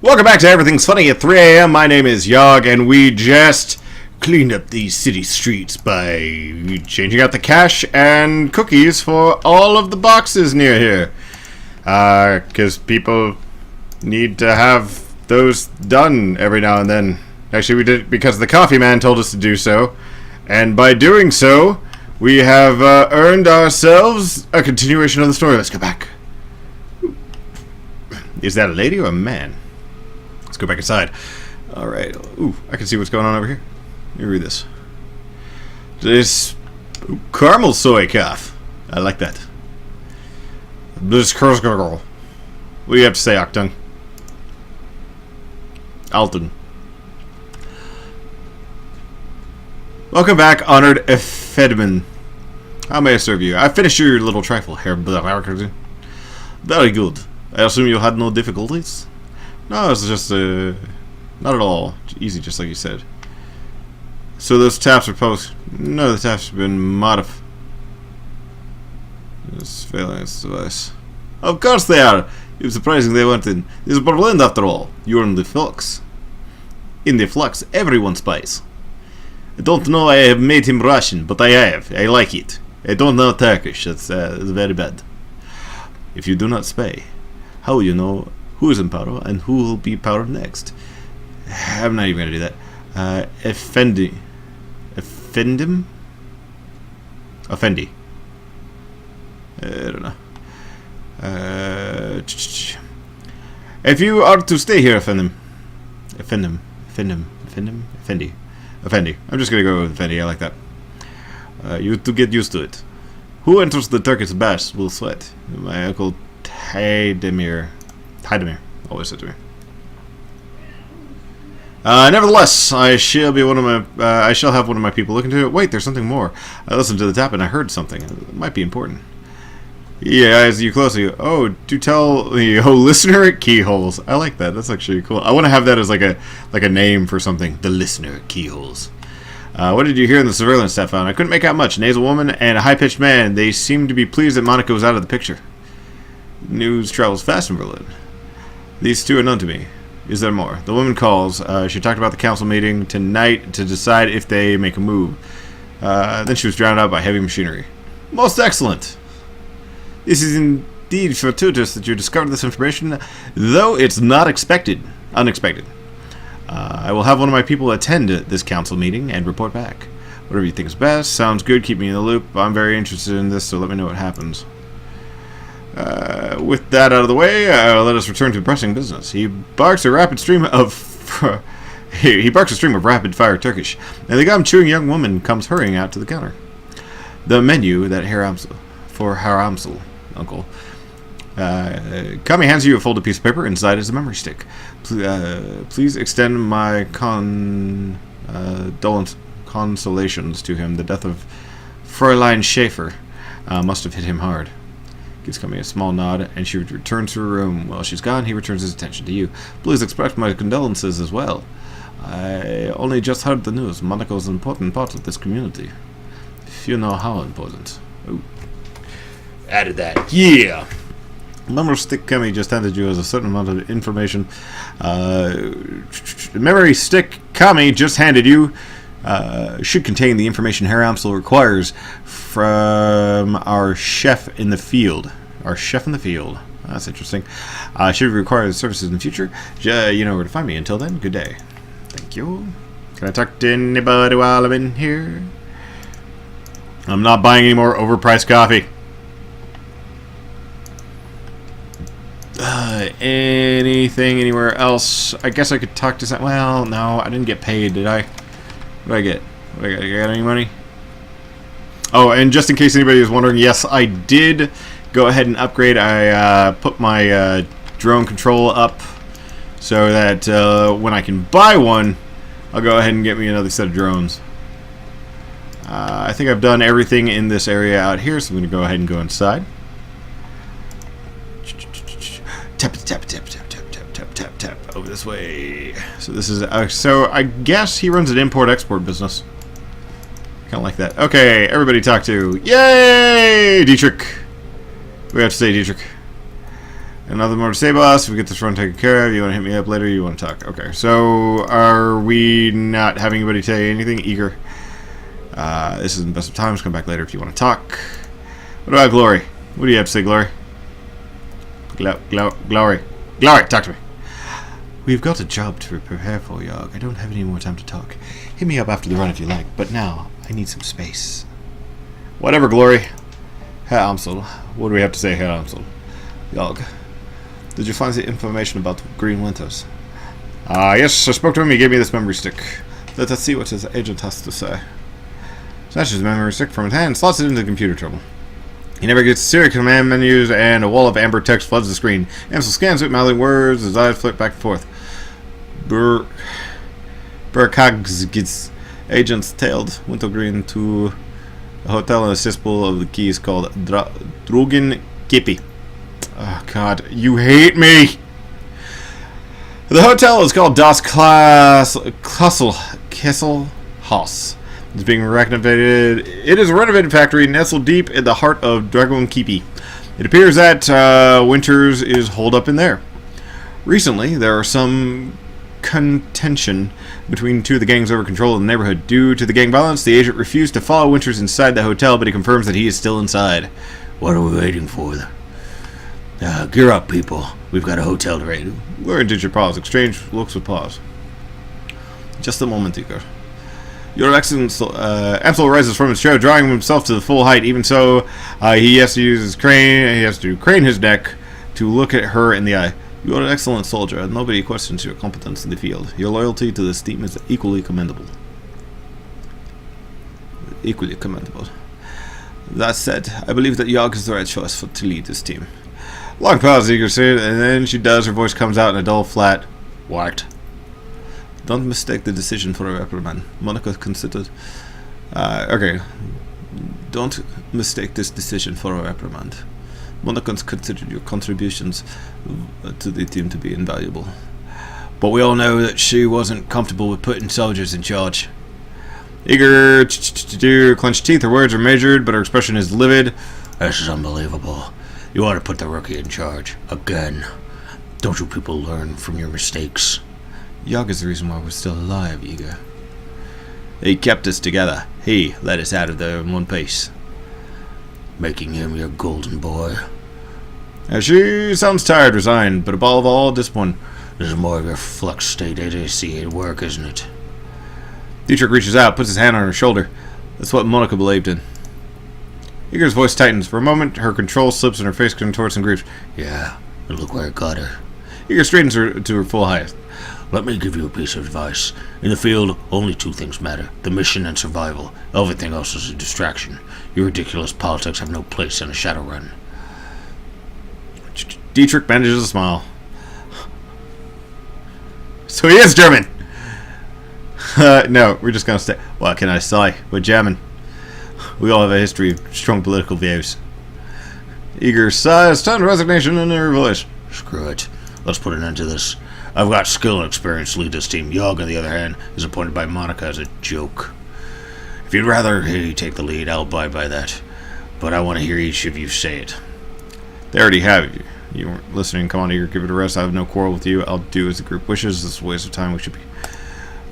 Welcome back to Everything's Funny at 3 a.m. My name is Yawg, and we just cleaned up these city streets by changing out the cash and cookies for all of the boxes near here. Because people need to have those done every now and then. Actually, we did it because the coffee man told us to do so. And by doing so, we have earned ourselves a continuation of the story. Let's go back. Is that a lady or a man? Let's go back inside. Alright. Ooh, I can see what's going on over here. Let me read this. Caramel soy calf. I like that. This girl. What do you have to say, Octung? Alton. Welcome back, honored Fedman. How may I serve you? I finished your little trifle, Herr Blackard. Very good. I assume you had no difficulties? No, it's just, not at all. Easy, just like you said. So those taps are post. No, the taps have been modified. This surveillance device. Of course they are! It was surprising they went in. This is Berlin after all. You're in the flux. In the flux, everyone spies. I don't know I have made him Russian, but I have. I like it. I don't know Turkish. That's very bad. If you do not spy, how will you know who is in power and who will be powered next? I'm not even going to do that. Effendi. Offendim? Offendi. I don't know. If you are to stay here, Offendi. I'm just going to go with Offendi. I like that. You to get used to it. Who enters the Turkish baths will sweat. My uncle Haydemir always said to me. Nevertheless, I shall have one of my people look into it. Wait, there's something more. I listened to the tap and I heard something. It might be important. Yeah, as you closely. Oh, do tell the listener at Keyholes. I like that. That's actually cool. I want to have that as like a name for something. The listener at Keyholes. What did you hear in the surveillance tap found? I couldn't make out much. Nasal woman and a high-pitched man. They seemed to be pleased that Monica was out of the picture. News travels fast in Berlin. These two are known to me. Is there more? The woman calls. She talked about the council meeting tonight to decide if they make a move. Then she was drowned out by heavy machinery. Most excellent. This is indeed fortuitous that you discovered this information, though it's not unexpected. I will have one of my people attend this council meeting and report back. Whatever you think is best. Sounds good. Keep me in the loop. I'm very interested in this, so let me know what happens. With that out of the way, let us return to pressing business. He barks a stream of rapid-fire Turkish, and the gum-chewing young woman comes hurrying out to the counter. The menu that Herr Amsel, uncle. Kami hands you a folded piece of paper. Inside is a memory stick. Please extend my consolations to him. The death of Fräulein Schaefer must have hit him hard. Gives Kami a small nod, and she returns to her room. While she's gone, he returns his attention to you. Please express my condolences as well. I only just heard the news. Monaco is an important part of this community. If you know how important. Ooh. Added that. Yeah! Memory stick Kami just handed you as a certain amount of information. The memory stick Kami just handed you should contain the information Herr Amsel requires from our chef in the field. That's interesting. Should require the services in the future. You know where to find me. Until then, good day. Thank you. Can I talk to anybody while I'm in here? I'm not buying any more overpriced coffee. Anything anywhere else? I guess I could talk to some. Well, no, I didn't get paid, did I? What did I get? I got any money? Oh, and just in case anybody was wondering, yes, I did go ahead and upgrade. I put my drone control up so that when I can buy one, I'll go ahead and get me another set of drones. I think I've done everything in this area out here, so I'm going to go ahead and go inside. Tap, tap, tap, tap, tap, tap, tap, tap, tap, over this way. So this is, so I guess he runs an import-export business. Kind of like that. Okay, everybody talk to. Yay! Dietrich. We have to say Dietrich. Another more to say, boss. If we get this run taken care of, you want to hit me up later, you want to talk. Okay, so are we not having anybody say anything? Eager. This isn't the best of times. Come back later if you want to talk. What about Glory? What do you have to say, Glory? Glory, talk to me. We've got a job to prepare for, Yawg. I don't have any more time to talk. Hit me up after the run if you like, but now I need some space. Whatever, Glory. Herr Amsel. What do we have to say, Herr Amsel? Yawg. Did you find the information about Green Winters? Yes, I spoke to him. He gave me this memory stick. Let us see what his agent has to say. Snatches the memory stick from his hand, slots it into the computer terminal. He never gets to serial command menus, and a wall of amber text floods the screen. Amsel scans it, mouthing words, his eyes flick back and forth. Burkag's agents tailed Wintergreen to a hotel in a cesspool of the keys called Drogen Kippy. Oh, God, you hate me! The hotel is called Das Kesselhaus. It's being renovated. It is a renovated factory nestled deep in the heart of Dragon Keepy. It appears that Winters is holed up in there. Recently, there are some contention between two of the gangs over control of the neighborhood. Due to the gang violence, the agent refused to follow Winters inside the hotel, but he confirms that he is still inside. What are we waiting for? Gear up, people. We've got a hotel to raid. Glory and Dietrich pause. Exchange looks with pause. Just a moment, Igor. Your Excellency, Amsel rises from his chair, drawing himself to the full height. Even so, he has to use his crane. He has to crane his neck to look at her in the eye. You are an excellent soldier, and nobody questions your competence in the field. Your loyalty to this team is equally commendable. Equally commendable. That said, I believe that Yawg is the right choice to lead this team. Long pause, Eager said, and then she does. Her voice comes out in a dull, flat, "What?" Don't mistake the decision for a reprimand. Monica considered... okay. Don't mistake this decision for a reprimand. Monica considered your contributions to the team to be invaluable. But we all know that she wasn't comfortable with putting soldiers in charge. Eager clenched teeth. Her words are measured, but her expression is livid. This is unbelievable. You ought to put the rookie in charge. Again. Don't you people learn from your mistakes? Yawg is the reason why we're still alive, Igor. He kept us together. He let us out of there in one piece. Making him your golden boy. She sounds tired, resigned, but above all, disappointed. This is more of your flux state idiocy at work, isn't it? Dietrich reaches out, puts his hand on her shoulder. That's what Monica believed in. Igor's voice tightens. For a moment, her control slips and her face contorts in grief. Yeah, and look where it got her. Igor straightens her to her full height. Let me give you a piece of advice. In the field, only two things matter. The mission and survival. Everything else is a distraction. Your ridiculous politics have no place in a Shadowrun. Dietrich manages a smile. So he is German! No, we're just gonna stay. What can I say? We're German. We all have a history of strong political views. Eager sighs, tone of resignation in her voice. Screw it. Let's put an end to this. I've got skill and experience to lead this team. Yawg, on the other hand, is appointed by Monica as a joke. If you'd rather he take the lead, I'll abide by that. But I want to hear each of you say it. They already have you. You weren't listening. Come on, Eager, give it a rest. I have no quarrel with you. I'll do as the group wishes. This is a waste of time.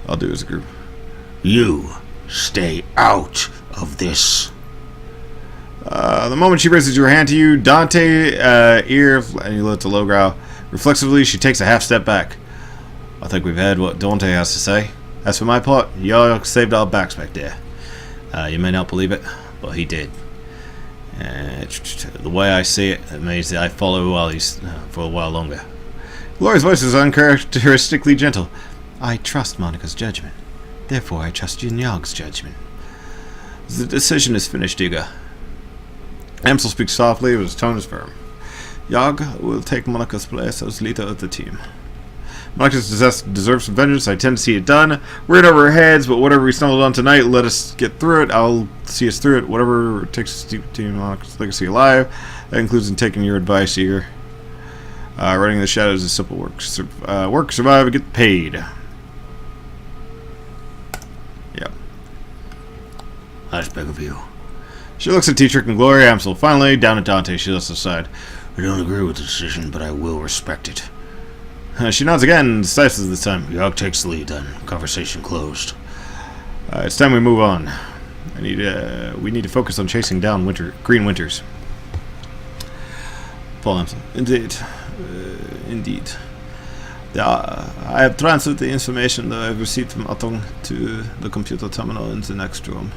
I'll do as a group. You stay out of this. The moment she raises her hand to you, Dante, ear, and you let the low growl. Reflexively, she takes a half step back. I think we've heard what Dante has to say. As for my part, Yawg saved our backs back there. You may not believe it, but he did. The way I see it, it means that I follow for a while longer. Glory's voice is uncharacteristically gentle. I trust Monica's judgment. Therefore, I trust Yawg's judgment. The decision is finished, Igor. Amsel speaks softly, but his tone is firm. Yawg will take Monica's place as leader of the team. Monica deserves some vengeance. I tend to see it done. We're in over our heads, but whatever we stumbled on tonight, let us get through it. I'll see us through it. Whatever it takes to keep Monica's legacy alive. That includes in taking your advice, Igor. Running in the shadows is simple work. Work, survive, and get paid. Yep. That's big of you. She looks at Dietrich and Glory. Amsel. Finally, down at Dante. She looks aside. I don't agree with the decision, but I will respect it. She nods again, decisive this time. Yawg takes the lead then. Conversation closed. It's time we move on. We need to focus on chasing down Green Winters. Paul Hampson. Indeed. I have transferred the information that I've received from Atong to the computer terminal in the next room.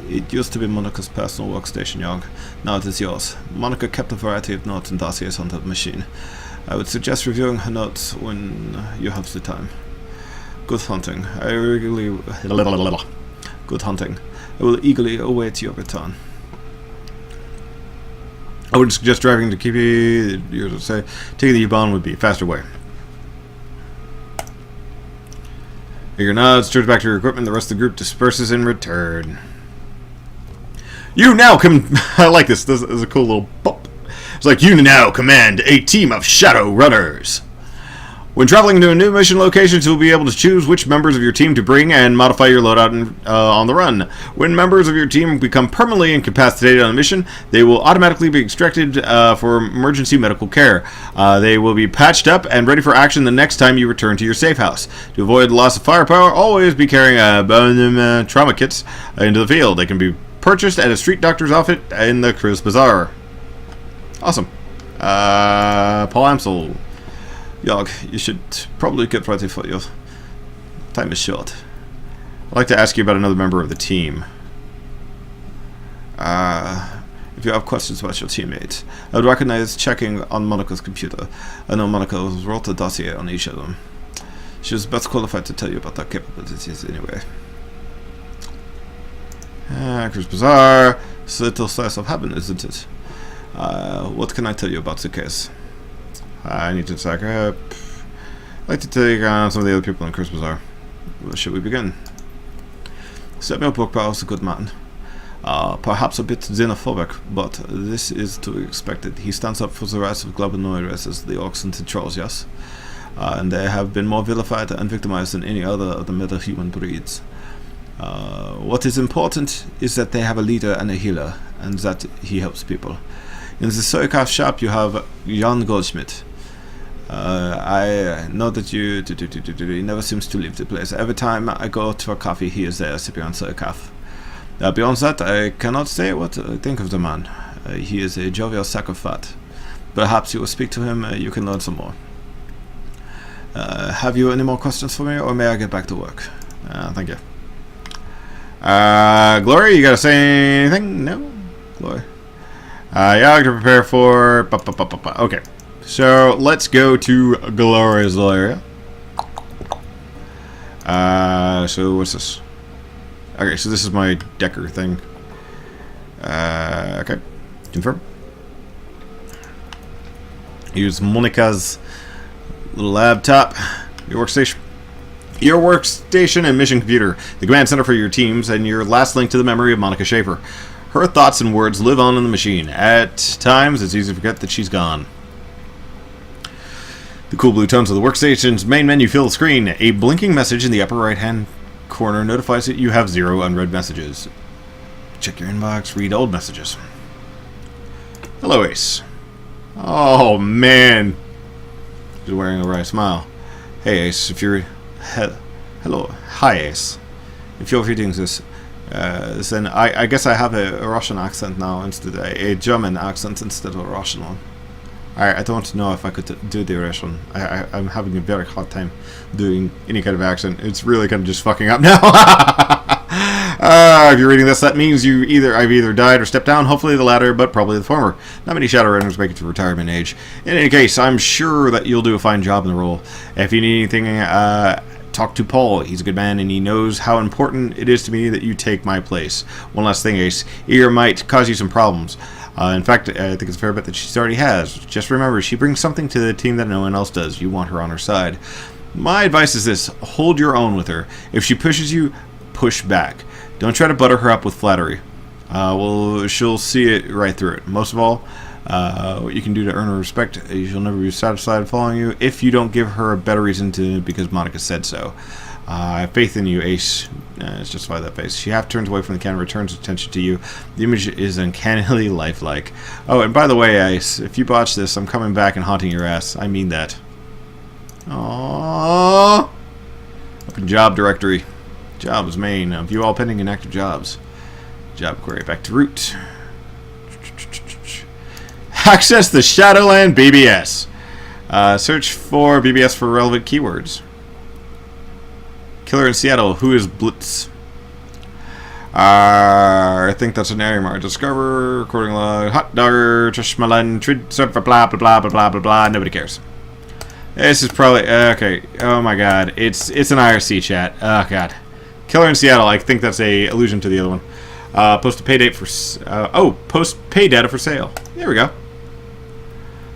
It used to be Monica's personal workstation, Yawg. Now it is yours. Monica kept a variety of notes and dossiers on that machine. I would suggest reviewing her notes when you have the time. Good hunting. Good hunting. I will eagerly await your return. I would suggest driving to Kipi. Taking the U-Bahn would be a faster way. Your nods, turns back to your equipment. The rest of the group disperses in return. You now I like this. This is a cool little bump. It's like, you now command a team of Shadowrunners. When traveling to a new mission location, you'll be able to choose which members of your team to bring and modify your loadout on the run. When members of your team become permanently incapacitated on a mission, they will automatically be extracted for emergency medical care. They will be patched up and ready for action the next time you return to your safe house. To avoid loss of firepower, always be carrying trauma kits into the field. They can be purchased at a street doctor's outfit in the Cruise Bazaar. Awesome. Paul Amsel. Yawg, you should probably get ready for your time is short. I'd like to ask you about another member of the team. If you have questions about your teammates, I would recognize checking on Monica's computer. I know Monica wrote a dossier on each of them. She is best qualified to tell you about their capabilities anyway. Cruise Bazaar. It's a little slice of heaven, isn't it? What can I tell you about the case? I need to sack up. I'd like to take on some of the other people in Cruise Bazaar. Where should we begin? Samuel Brookborough is a good man. Perhaps a bit xenophobic, but this is to be expected. He stands up for the rights of globinoid races, the orcs and the trolls, yes? And they have been more vilified and victimized than any other of the meta-human breeds. What is important is that they have a leader and a healer, and that he helps people. In the Soycraft shop you have Jan Goldschmidt. I know that he never seems to leave the place. Every time I go to a coffee, he is there sipping on Soycraft. Beyond that, I cannot say what I think of the man. He is a jovial sack of fat. Perhaps you will speak to him, you can learn some more. Have you any more questions for me, or may I get back to work? Thank you. Glory, you gotta say anything? No? Glory. Yeah, to prepare for... Okay. So, let's go to Gloria's area. So what's this? Okay, so this is my Decker thing. Okay. Confirm. Use Monica's little laptop. Your workstation and mission computer. The command center for your teams and your last link to the memory of Monica Schaefer. Her thoughts and words live on in the machine. At times, it's easy to forget that she's gone. The cool blue tones of the workstation's main menu fill the screen. A blinking message in the upper right-hand corner notifies that you have 0 unread messages. Check your inbox, read old messages. Hello, Ace. Oh, man. She's wearing a wry smile. Hey, Ace, if you're... Hello. Hi, Ace. If you're reading this, then I guess I have a Russian accent now instead of a German accent instead of a Russian one. I don't know if I could do the Russian. I'm having a very hard time doing any kind of accent. It's really kind of just fucking up now. If you're reading this, that means I've either died or stepped down. Hopefully the latter, but probably the former. Not many Shadowrunners make it to retirement age. In any case, I'm sure that you'll do a fine job in the role. If you need anything, talk to Paul. He's a good man, and he knows how important it is to me that you take my place. One last thing, Ace. Ear might cause you some problems. In fact, I think it's a fair bet that she already has. Just remember, she brings something to the team that no one else does. You want her on her side. My advice is this. Hold your own with her. If she pushes you, push back. Don't try to butter her up with flattery. Well, she'll see it right through it. Most of all, what you can do to earn her respect, she'll never be satisfied following you if you don't give her a better reason to, because Monica said so. I have faith in you, Ace. It's justified that face. She half turns away from the camera, returns attention to you. The image is uncannily lifelike. Oh, and by the way, Ace, if you botch this, I'm coming back and haunting your ass. I mean that. Aww. Open job directory. Jobs main. View all pending and active jobs. Job query. Back to root. Access the Shadowland BBS. Search for BBS for relevant keywords. Killer in Seattle. Who is Blitz? I think that's an area mark. Discover. Recording log. Hot dogger. Trishmalan. Blah blah blah blah blah blah blah. Nobody cares. This is probably okay. Oh my god. It's an IRC chat. Oh god. Killer in Seattle. I think that's a allusion to the other one. Post a pay date for. Post pay data for sale. There we go.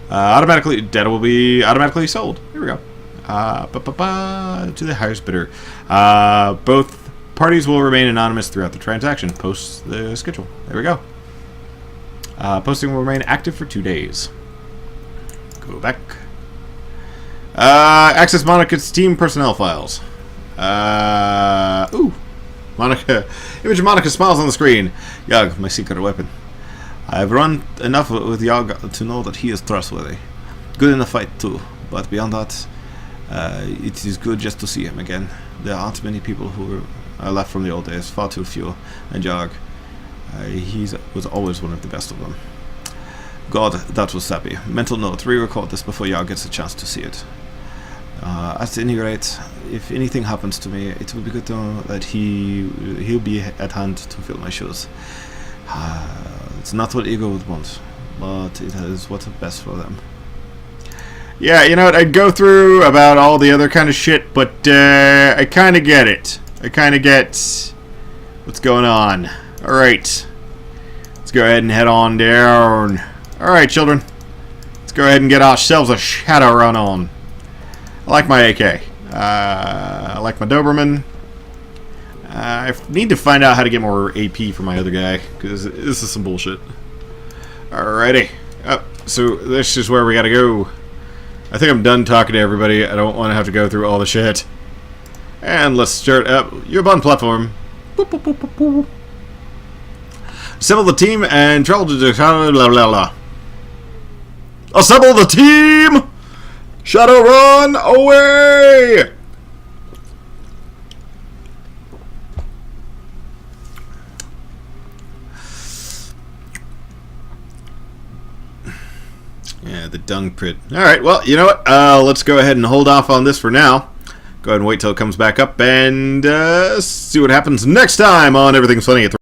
Data will be automatically sold. Here we go. To the highest bidder. Both parties will remain anonymous throughout the transaction. Post the schedule. There we go. Posting will remain active for 2 days. Go back. Access Monica's team personnel files. Monica. Image of Monica smiles on the screen. Yawg, my secret weapon. I've run enough with Yawg to know that he is trustworthy. Good in the fight too, but beyond that, it is good just to see him again. There aren't many people who are left from the old days, far too few, and Yawg, he was always one of the best of them. God, that was sappy. Mental note, re-record this before Yawg gets a chance to see it. At any rate, if anything happens to me, it will be good to know that he'll be at hand to fill my shoes. It's not what ego would want, but it is what's best for them. Yeah, you know what? I'd go through about all the other kind of shit, but I kind of get it. I kind of get what's going on. All right, let's go ahead and head on down. All right, children, let's go ahead and get ourselves a Shadowrun on. I like my AK. I like my Doberman. I need to find out how to get more AP for my other guy, because this is some bullshit. Alrighty. So this is where we gotta go. I think I'm done talking to everybody. I don't want to have to go through all the shit. And let's start up. You're on platform. Boop, boop, boop, boop, boop. Assemble the team and travel to the... Blah, blah, blah. Assemble the team! Shadowrun away! Yeah, the dung pit. Alright, well, you know what? Let's go ahead and hold off on this for now. Go ahead and wait till it comes back up and see what happens next time on Everything's Funny at